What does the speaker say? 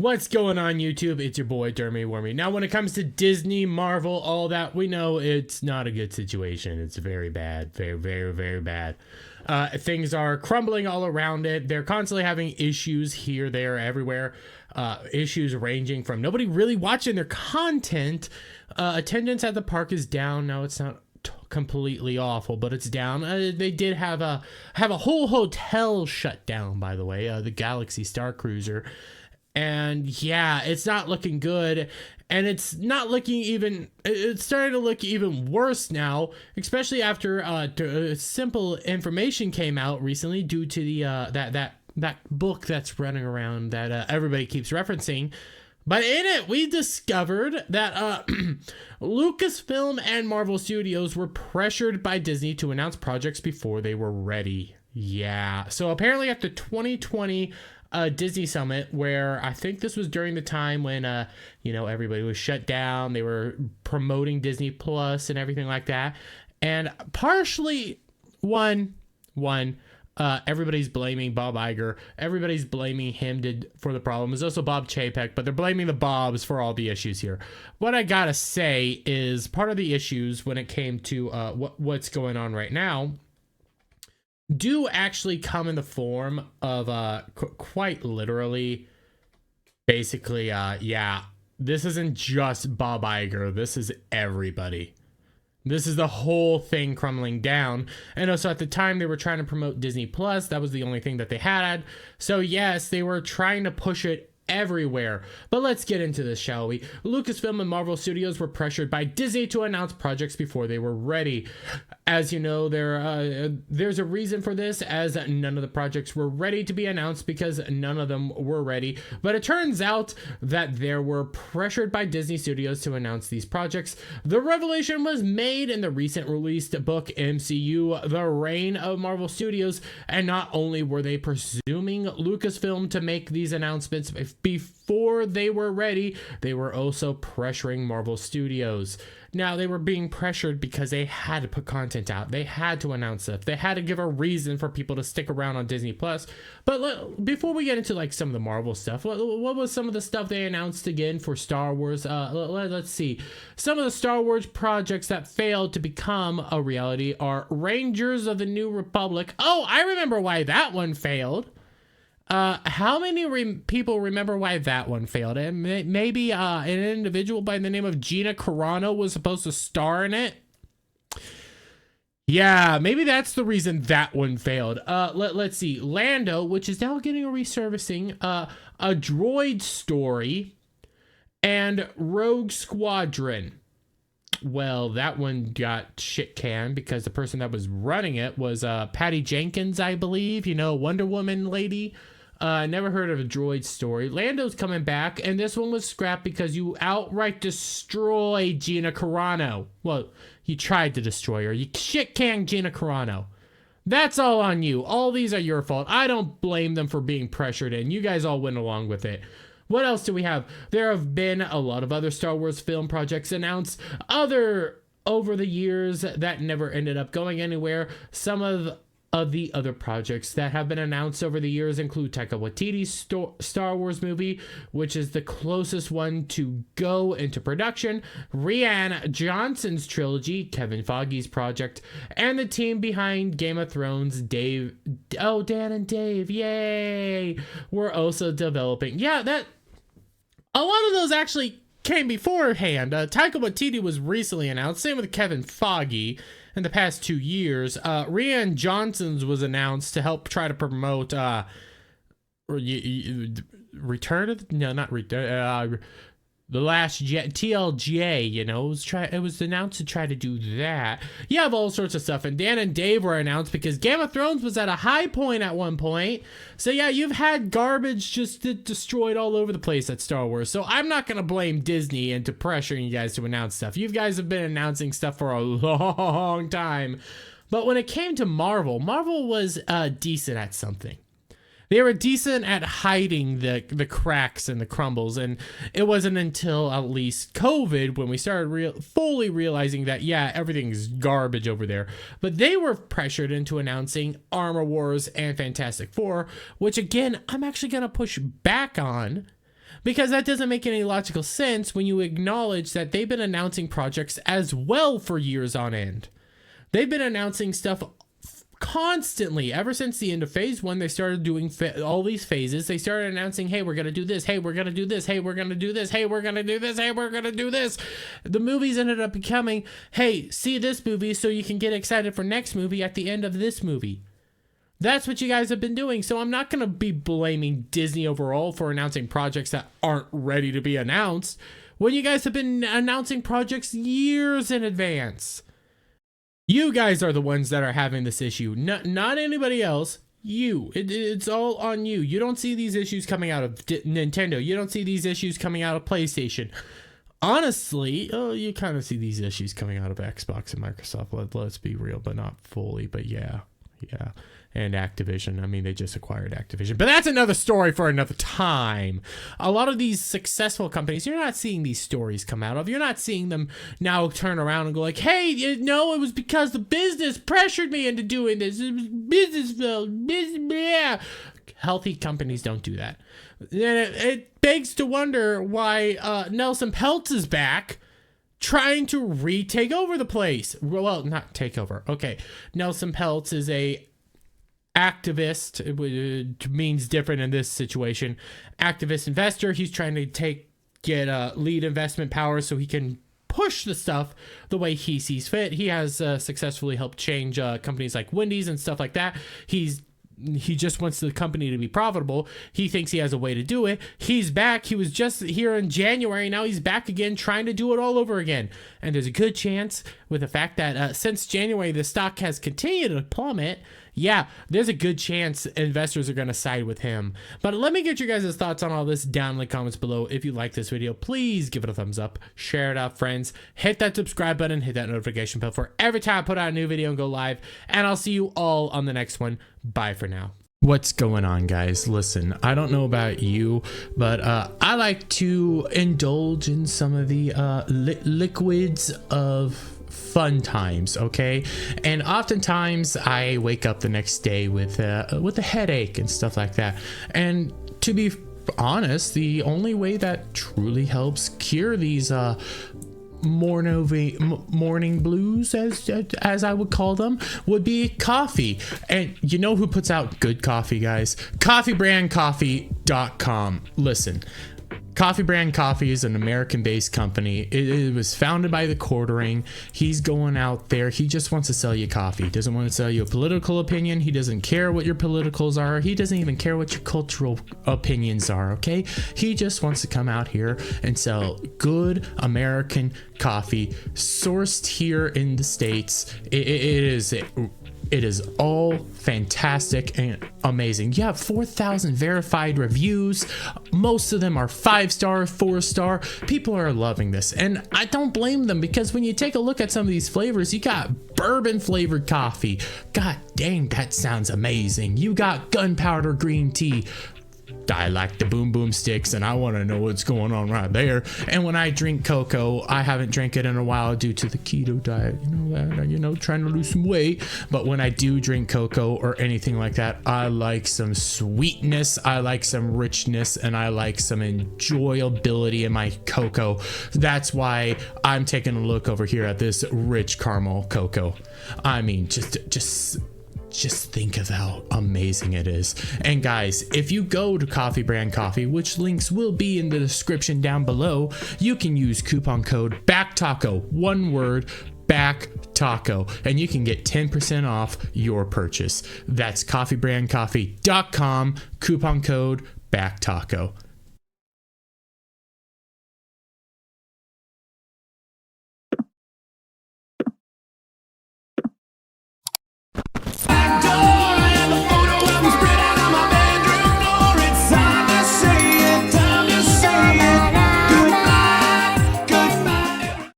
What's going on, YouTube? It's your boy, Dermy Wormy. Now, when it comes to Disney, Marvel, all that, we know it's not a good situation. It's very bad. Very, very, very bad. Things are crumbling all around it. They're constantly having issues here, there, everywhere. Issues ranging from nobody really watching their content. Attendance at the park is down. Now, it's not completely awful, but it's down. They did have a whole hotel shut down, by the way, the Galaxy Star Cruiser. And yeah, it's not looking good, and it's not looking even, it's starting to look even worse now, especially after simple information came out recently due to the that book that's running around that everybody keeps referencing. But in it, we discovered that Lucasfilm and Marvel Studios were pressured by Disney to announce projects before they were ready. Yeah, so apparently after 2020 Disney Summit, where I think this was during the time when everybody was shut down, they were promoting Disney Plus and everything like that, and partially everybody's blaming Bob Iger. Everybody's blaming him for the problem. There's also Bob Chapek, but they're blaming the Bobs for all the issues here. What I gotta say is part of the issues when it came to what's going on right now do actually come in the form of quite literally, basically, this isn't just Bob Iger. This is everybody. This is the whole thing crumbling down. And also at the time they were trying to promote Disney Plus. That was the only thing that they had. So yes, they were trying to push it everywhere. But let's get into this, shall we? Lucasfilm and Marvel Studios were pressured by Disney to announce projects before they were ready. As you know, there's a reason for this, as none of the projects were ready to be announced because none of them were ready. But it turns out that they were pressured by Disney Studios to announce these projects. The revelation was made in the recent released book MCU, The Reign of Marvel Studios, and not only were they presuming Lucasfilm to make these announcements before they were ready, they were also pressuring Marvel Studios. Now, they were being pressured because they had to put content out. They had to announce it. They had to give a reason for people to stick around on Disney Plus. But before we get into like some of the Marvel stuff, what was some of the stuff they announced again for Star Wars? Let's see. Some of the Star Wars projects that failed to become a reality are Rangers of the New Republic. Oh, I remember why that one failed. How many people remember why that one failed? And maybe an individual by the name of Gina Carano was supposed to star in it. Yeah, maybe that's the reason that one failed. Let's see. Lando, which is now getting a resurfacing, a Droid Story, and Rogue Squadron. Well, that one got shit canned because the person that was running it was Patty Jenkins, I believe. Wonder Woman lady. Never heard of a Droid Story. Lando's coming back, and this one was scrapped because you outright destroyed Gina Carano. Well, you tried to destroy her. You shit-canned Gina Carano. That's all on you. All these are your fault. I don't blame them for being pressured in. You guys all went along with it. What else do we have? There have been a lot of other Star Wars film projects announced over the years that never ended up going anywhere. Some of the other projects that have been announced over the years include Taika Waititi's Star Wars movie, which is the closest one to go into production, Rian Johnson's trilogy, Kevin Feige's project, and the team behind Game of Thrones, Dan and Dave, yay, were also developing. Yeah, a lot of those actually came beforehand. Taika Waititi was recently announced, same with Kevin Feige. In the past 2 years, Rian Johnson's was announced to help try to promote The Last Jet, TLJ, it was announced to try to do that. You have all sorts of stuff, and Dan and Dave were announced because Game of Thrones was at a high point at one point. So yeah, you've had garbage just destroyed all over the place at Star Wars. So I'm not going to blame Disney into pressuring you guys to announce stuff. You guys have been announcing stuff for a long time. But when it came to Marvel was decent at something. They were decent at hiding the cracks and the crumbles, and it wasn't until at least COVID when we started fully realizing that, yeah, everything's garbage over there. But they were pressured into announcing Armor Wars and Fantastic Four, which, again, I'm actually going to push back on Because that doesn't make any logical sense when you acknowledge that they've been announcing projects as well for years on end. They've been announcing stuff constantly ever since the end of phase 1. They started doing all these phases. They started announcing, hey, we're gonna do this, hey, we're gonna do this, hey, we're gonna do this, hey, we're gonna do this, hey, we're gonna do this. The movies ended up becoming, hey, see this movie so you can get excited for next movie at the end of this movie. That's what you guys have been doing. So I'm not going to be blaming Disney overall for announcing projects that aren't ready to be announced when you guys have been announcing projects years in advance. You guys are the ones that are having this issue, not anybody else. You. It's all on you. You don't see these issues coming out of Nintendo. You don't see these issues coming out of PlayStation. Honestly, you kind of see these issues coming out of Xbox and Microsoft. Let's be real, but not fully. But yeah. And Activision. I mean, they just acquired Activision. But that's another story for another time. A lot of these successful companies, you're not seeing these stories come out of. You're not seeing them now turn around and go like, hey, no, it was because the business pressured me into doing this. It was business. Healthy companies don't do that. And it begs to wonder why Nelson Peltz is back trying to retake over the place. Well, not take over. Okay. Nelson Peltz is a activist. It means different in this situation. Activist investor. He's trying to get lead investment power so he can push the stuff the way he sees fit. He has successfully helped change companies like Wendy's and stuff like that. He just wants the company to be profitable. He thinks he has a way to do it. He's back. He was just here in January. Now he's back again trying to do it all over again. And there's a good chance with the fact that since January, the stock has continued to plummet. Yeah, there's a good chance investors are going to side with him. But let me get your guys' thoughts on all this down in the comments below. If you like this video, please give it a thumbs up. Share it out, friends. Hit that subscribe button. Hit that notification bell for every time I put out a new video and go live. And I'll see you all on the next one. Bye for now. What's going on, guys? Listen, I don't know about you, but I like to indulge in some of the liquids of fun times, okay? And oftentimes I wake up the next day with a headache and stuff like that. And to be honest, the only way that truly helps cure these morning blues, as I would call them, would be coffee. And you know who puts out good coffee, guys? CoffeeBrandCoffee.com. Listen, Coffee Brand Coffee is an American-based company. It was founded by the Quartering. He's going out there. He just wants to sell you coffee. He doesn't want to sell you a political opinion. He doesn't care what your politicals are. He doesn't even care what your cultural opinions are, okay? He just wants to come out here and sell good American coffee sourced here in the States. It is all fantastic and amazing. You have 4,000 verified reviews. Most of them are 5-star, 4-star. People are loving this. And I don't blame them, because when you take a look at some of these flavors, you got bourbon flavored coffee. God dang, that sounds amazing. You got gunpowder green tea. I like the boom boom sticks, and I want to know what's going on right there. And when I drink CoCo, I haven't drank it in a while due to the keto diet, trying to lose some weight. But when I do drink CoCo or anything like that, I like some sweetness, I like some richness, and I like some enjoyability in my CoCo. That's why I'm taking a look over here at this rich caramel CoCo. I mean, just think of how amazing it is. And guys, if you go to Coffee Brand Coffee, which links will be in the description down below, you can use coupon code BACKTACO, one word, BACKTACO, and you can get 10% off your purchase. That's CoffeeBrandCoffee.com, coupon code BACKTACO.